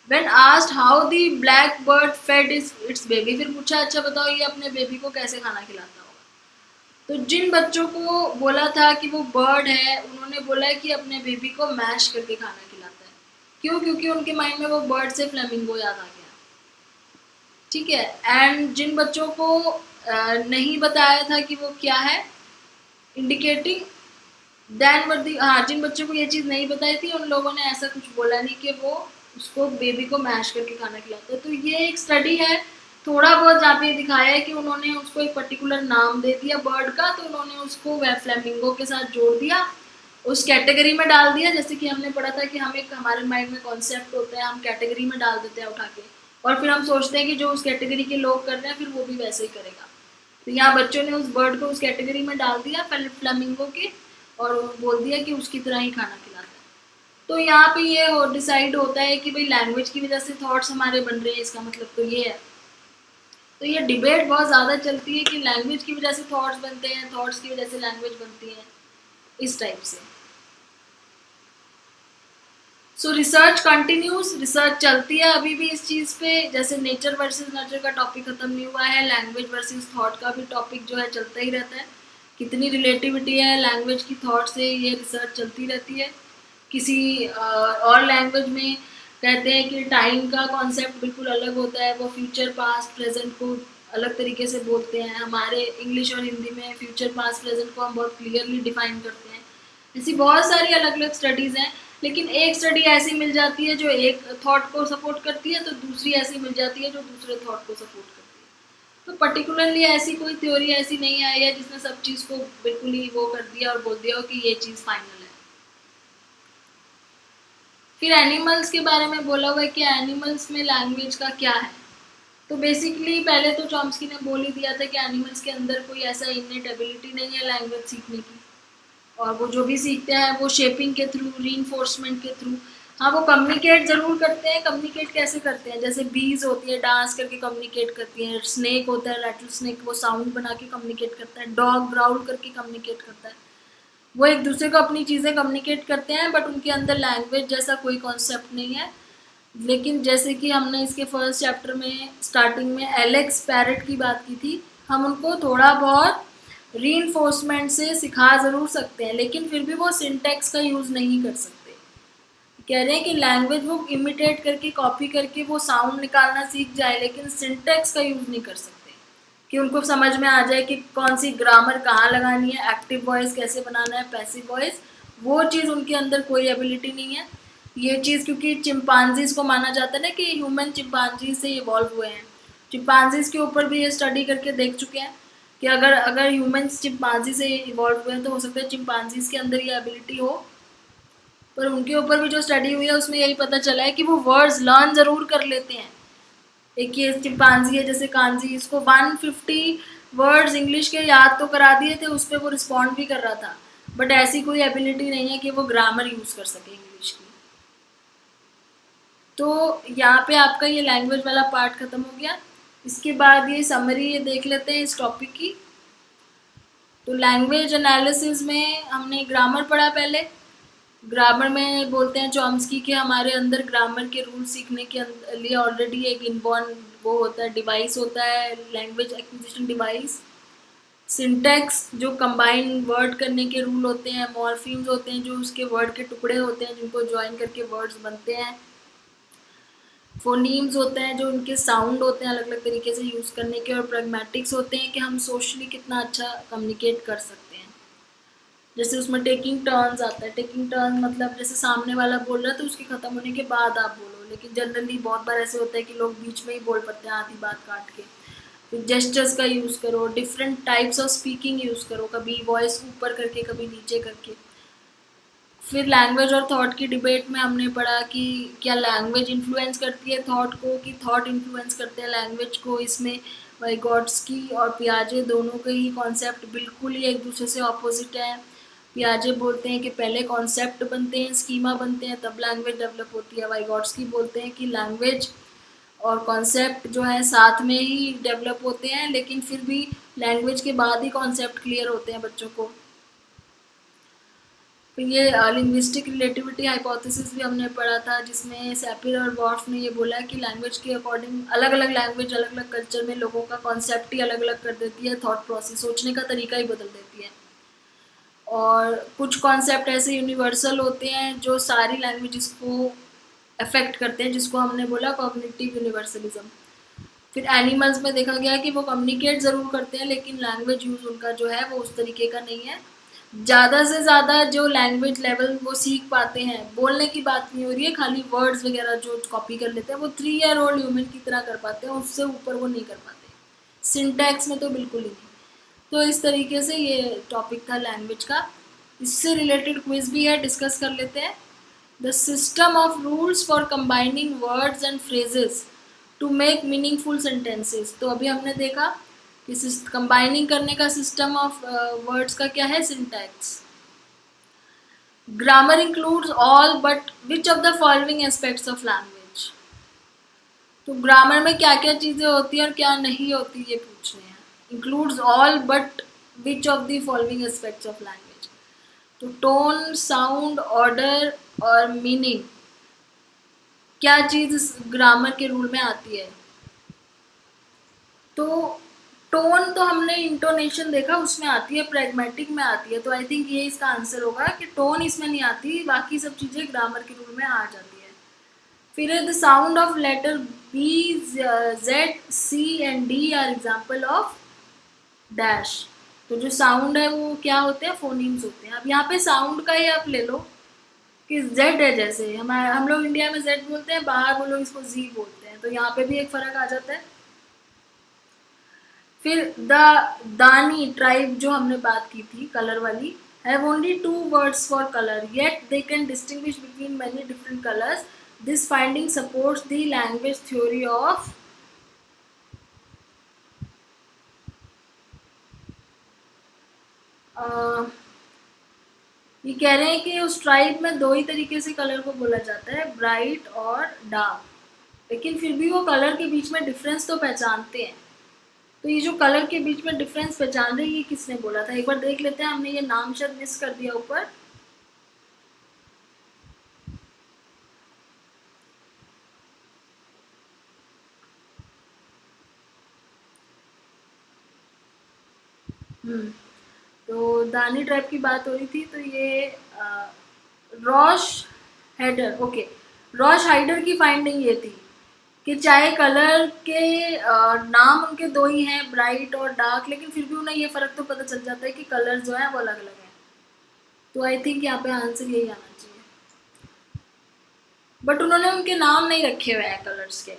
When asked how the black bird fed its baby, फिर पूछा अच्छा बताओ ये अपने बेबी को कैसे खाना खिलाता होगा। तो जिन बच्चों को बोला था कि वो बर्ड है, उन्होंने बोला है कि अपने बेबी को मैश करके खाना खिलाता है। क्यों? क्योंकि उनके माइंड में वो बर्ड से फ्लेमिंगो याद आ गया। ठीक है। एंड जिन बच्चों को नहीं बताया था कि वो क्या है, इंडिकेटिंग देन वर्दी, हाँ, जिन बच्चों को ये चीज़ नहीं बताई थी उन लोगों ने ऐसा कुछ बोला नहीं कि वो उसको बेबी को मैश करके खाना खिलाता है। तो ये एक स्टडी है, थोड़ा बहुत जहाँ पे दिखाया है कि उन्होंने उसको एक पर्टिकुलर नाम दे दिया बर्ड का, तो उन्होंने उसको फ्लेमिंगो के साथ जोड़ दिया, उस कैटेगरी में डाल दिया। जैसे कि हमने पढ़ा था कि हम एक, हमारे माइंड में कॉन्सेप्ट होता है, हम कैटेगरी में डाल देते हैं उठा के, और फिर हम सोचते हैं कि जो उस कैटेगरी के लोग कर रहे हैं फिर वो भी वैसे ही करेगा। तो यहाँ बच्चों ने उस बर्ड को उस कैटेगरी में डाल दिया फ्लेमिंगो के, और बोल दिया कि उसकी तरह ही खाना खिलाता है। तो यहाँ पे ये डिसाइड होता है कि भाई लैंग्वेज की वजह से थॉट्स हमारे बन रहे हैं, इसका मतलब तो ये है। तो ये डिबेट बहुत ज़्यादा चलती है कि लैंग्वेज की वजह से थॉट्स बनते हैं, थॉट्स की वजह से लैंग्वेज बनती है, इस टाइप से। सो रिसर्च कंटिन्यूज, रिसर्च चलती है अभी भी इस चीज़ पे। जैसे नेचर वर्सेस नर्चर का टॉपिक खत्म नहीं हुआ है, लैंग्वेज वर्सेस थॉट का भी टॉपिक जो है चलता ही रहता है। कितनी रिलेटिविटी है लैंग्वेज की थॉट से, ये रिसर्च चलती रहती है। किसी और लैंग्वेज में कहते हैं कि टाइम का कॉन्सेप्ट बिल्कुल अलग होता है, वो फ्यूचर पास्ट प्रेजेंट को अलग तरीके से बोलते हैं। हमारे इंग्लिश और हिंदी में फ्यूचर पास्ट प्रेजेंट को हम बहुत क्लियरली डिफाइन करते हैं। ऐसी बहुत सारी अलग अलग स्टडीज़ हैं, लेकिन एक स्टडी ऐसी मिल जाती है जो एक थॉट को सपोर्ट करती है, तो दूसरी ऐसी मिल जाती है जो दूसरे थॉट को सपोर्ट करती है। तो पर्टिकुलरली ऐसी कोई थ्योरी ऐसी नहीं आई है जिसने सब चीज़ को बिल्कुल ही वो कर दिया और बोल दिया हो कि ये चीज़ फाइनल है। फिर एनिमल्स के बारे में बोला हुआ है कि एनिमल्स में लैंग्वेज का क्या है। तो बेसिकली पहले तो चॉम्स्की ने बोल ही दिया था कि एनिमल्स के अंदर कोई ऐसा इननेट एबिलिटी नहीं है लैंग्वेज सीखने की, और वो जो भी सीखते हैं वो शेपिंग के थ्रू, रीइंफोर्समेंट के थ्रू। हाँ, वो कम्युनिकेट ज़रूर करते हैं। कम्युनिकेट कैसे करते हैं? जैसे बीज होती है, डांस करके कम्युनिकेट करती है। स्नेक होता है, रैटल स्नेक, वो साउंड बना के कम्युनिकेट करता है। डॉग ग्राउल करके कम्युनिकेट करता है। वो एक दूसरे को अपनी चीज़ें कम्युनिकेट करते हैं, बट उनके अंदर लैंग्वेज जैसा कोई कॉन्सेप्ट नहीं है। लेकिन जैसे कि हमने इसके फर्स्ट चैप्टर में स्टार्टिंग में एलेक्स पैरेट की बात की थी, हम उनको थोड़ा बहुत रीइंफोर्समेंट से सिखा ज़रूर सकते हैं, लेकिन फिर भी वो सिंटैक्स का यूज़ नहीं कर सकते। कह रहे हैं कि लैंग्वेज वो इमिटेट करके, कॉपी करके वो साउंड निकालना सीख जाए, लेकिन सिंटैक्स का यूज़ नहीं कर सकते कि उनको समझ में आ जाए कि कौन सी ग्रामर कहाँ लगानी है, एक्टिव वॉइस कैसे बनाना है, पैसिव वॉइस, वो चीज़ उनके अंदर कोई एबिलिटी नहीं है। ये चीज़ क्योंकि चिंपांजीज को माना जाता है ना कि ह्यूमन चिंपांजी से इवॉल्व हुए हैं। चिंपांजीज के ऊपर भी ये स्टडी करके देख चुके हैं कि अगर अगर ह्यूमंस चिंपांजी से इवॉल्व हुए हैं तो हो सकता है चिंपांजीज के अंदर ये एबिलिटी हो। पर उनके ऊपर भी जो स्टडी हुई है उसमें यही पता चला है कि वो वर्ड्स लर्न ज़रूर कर लेते हैं। एक ये चिंपांजी है जैसे कांजी, इसको 150 वर्ड्स इंग्लिश के याद तो करा दिए थे, उस पर वो रिस्पॉन्ड भी कर रहा था, बट ऐसी कोई एबिलिटी नहीं है कि वो ग्रामर यूज़ कर सके इंग्लिश की। तो यहाँ पे आपका ये लैंग्वेज वाला पार्ट ख़त्म हो गया। इसके बाद ये समरी ये देख लेते हैं इस टॉपिक की। तो लैंग्वेज एनालिसिस में हमने ग्रामर पढ़ा पहले। ग्रामर में बोलते हैं चॉम्स्की के हमारे अंदर ग्रामर के रूल सीखने के लिए ऑलरेडी एक इनबॉर्न वो होता है, डिवाइस होता है, लैंग्वेज एक्विजिशन डिवाइस। सिंटैक्स जो कंबाइन वर्ड करने के रूल होते हैं, मॉर्फीम्स होते हैं जो उसके वर्ड के टुकड़े होते हैं जिनको ज्वाइन करके वर्ड्स बनते हैं, फोनीम्स होते हैं जो उनके साउंड होते हैं अलग अलग तरीके से यूज़ करने के, और प्रैग्मेटिक्स होते हैं कि हम सोशली कितना अच्छा कम्युनिकेट कर सकते हैं। जैसे उसमें टेकिंग टर्न्स आता है। टेकिंग टर्न मतलब जैसे सामने वाला बोल रहा है तो उसके ख़त्म होने के बाद आप बोलो, लेकिन जनरली बहुत बार ऐसे होता है कि लोग बीच में ही बोल पड़ते हैं आधी बात काट के। फिर जेस्चर्स का यूज़ करो, different types of speaking use करो, कभी वॉइस ऊपर करके कभी नीचे करके। फिर लैंग्वेज और थॉट की डिबेट में हमने पढ़ा कि क्या लैंग्वेज इन्फ्लुएंस करती है थॉट को कि थॉट इन्फ्लुएंस करते हैं लैंग्वेज को। इसमें वाइगॉट्स्की और पियाजे दोनों के ही कॉन्सेप्ट बिल्कुल ही एक दूसरे से ऑपोजिट हैं। पियाजे बोलते हैं कि पहले कॉन्सेप्ट बनते हैं, स्कीमा बनते हैं, तब लैंग्वेज डेवलप होती है। वाइगॉट्स्की बोलते हैं कि लैंग्वेज और कॉन्सेप्ट जो है साथ में ही डेवलप होते हैं, लेकिन फिर भी लैंग्वेज के बाद ही कॉन्सेप्ट क्लियर होते हैं बच्चों को। तो ये लिंग्विस्टिक रिलेटिविटी हाइपोथेसिस भी हमने पढ़ा था, जिसमें सैपिर और वॉर्फ ने ये बोला कि लैंग्वेज के अकॉर्डिंग अलग अलग लैंग्वेज अलग अलग कल्चर में लोगों का कॉन्सेप्ट ही अलग अलग कर देती है, थॉट प्रोसेस सोचने का तरीका ही बदल देती है। और कुछ कॉन्सेप्ट ऐसे यूनिवर्सल होते हैं जो सारी लैंग्वेजेस को अफेक्ट करते हैं, जिसको हमने बोला कॉग्निटिव यूनिवर्सलिज्म। फिर एनिमल्स में देखा गया कि वो कम्युनिकेट ज़रूर करते हैं, लेकिन लैंग्वेज यूज़ उनका जो है वो उस तरीके का नहीं है। ज़्यादा से ज़्यादा जो लैंग्वेज लेवल वो सीख पाते हैं, बोलने की बात नहीं हो रही है, खाली वर्ड्स वगैरह जो कॉपी कर लेते हैं वो 3 ईयर ओल्ड ह्यूमन की तरह कर पाते हैं, उससे ऊपर वो नहीं कर पाते। सिंटैक्स में तो बिल्कुल ही नहीं। तो इस तरीके से ये टॉपिक था लैंग्वेज का। इससे रिलेटेड क्विज भी है, डिस्कस कर लेते हैं। The system of rules for combining words and phrases to make meaningful sentences. तो अभी हमने देखा कि कंबाइनिंग करने का सिस्टम ऑफ वर्ड्स का क्या है, syntax. Grammar includes all but which of the following aspects of language. तो ग्रामर में क्या क्या चीज़ें होती हैं और क्या नहीं होती, ये पूछ रहे हैं। Includes all but which of the following aspects of language. तो टोन, साउंड, ऑर्डर और मीनिंग, क्या चीज़ इस ग्रामर के रूल में आती है। तो टोन तो हमने इंटोनेशन देखा, उसमें आती है, प्रैग्मेटिक में आती है, तो आई थिंक ये इसका आंसर होगा कि टोन इसमें नहीं आती, बाकी सब चीज़ें ग्रामर के रूल में आ जाती है। फिर the sound of letter B, Z, C and D are example of dash. तो जो साउंड है वो क्या होते हैं, फोनीम्स होते हैं। अब यहाँ पे साउंड का ही आप ले लो कि जेड है, जैसे हम लोग इंडिया में जेड बोलते हैं, बाहर वो लोग इसको जी बोलते हैं, तो यहाँ पे भी एक फ़र्क आ जाता है। फिर द दानी ट्राइब जो हमने बात की थी कलर वाली, have only 2 words for colour yet they can distinguish between many different colours. This finding supports the language theory of ये कह रहे हैं कि उस ट्राइब में 2 ही तरीके से कलर को बोला जाता है, ब्राइट और डार्क, लेकिन फिर भी वो कलर के बीच में डिफरेंस तो पहचानते हैं। तो ये जो कलर के बीच में डिफरेंस पहचान रहे हैं, ये किसने बोला था, एक बार देख लेते हैं। हमने ये नाम शायद मिस कर दिया ऊपर। तो दानी ट्राइब की बात हो रही थी, तो ये रॉश हेडर, ओके, रॉश हाइडर की फाइंडिंग ये थी कि चाहे कलर के नाम उनके 2 ही हैं, ब्राइट और डार्क, लेकिन फिर भी उन्हें ये फ़र्क तो पता चल जाता है कि कलर जो है वो अलग अलग है। तो आई थिंक यहाँ पे आंसर यही आना चाहिए, बट उन्होंने उनके नाम नहीं रखे हुए हैं कलर्स के।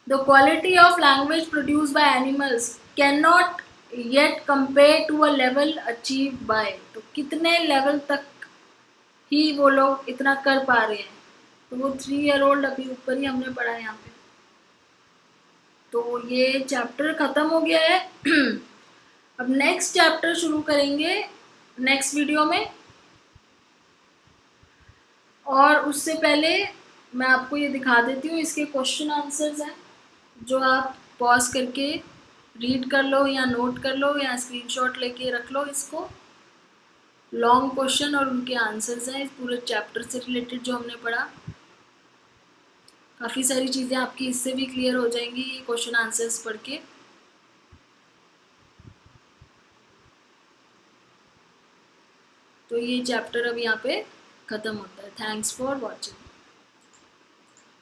The quality of language produce by animals can not yet compare to a level achieve by. तो कितने लेवल तक ही वो लोग इतना कर पा रहे हैं, तो वो 3 ईयर ओल्ड अभी ऊपर ही हमने पढ़ा है यहाँ पे। तो ये चैप्टर ख़त्म हो गया है। अब नेक्स्ट चैप्टर शुरू करेंगे नेक्स्ट वीडियो में, और उससे पहले मैं आपको ये दिखा देती हूँ, इसके क्वेश्चन आंसर्स हैं जो आप पॉज करके रीड कर लो या नोट कर लो या स्क्रीनशॉट लेके रख लो। इसको लॉन्ग क्वेश्चन और उनके आंसर्स हैं इस पूरे चैप्टर से रिलेटेड जो हमने पढ़ा। काफ़ी सारी चीज़ें आपकी इससे भी क्लियर हो जाएंगी ये क्वेश्चन आंसर्स पढ़ के। तो ये चैप्टर अब यहाँ पे ख़त्म होता है। Thanks for watching.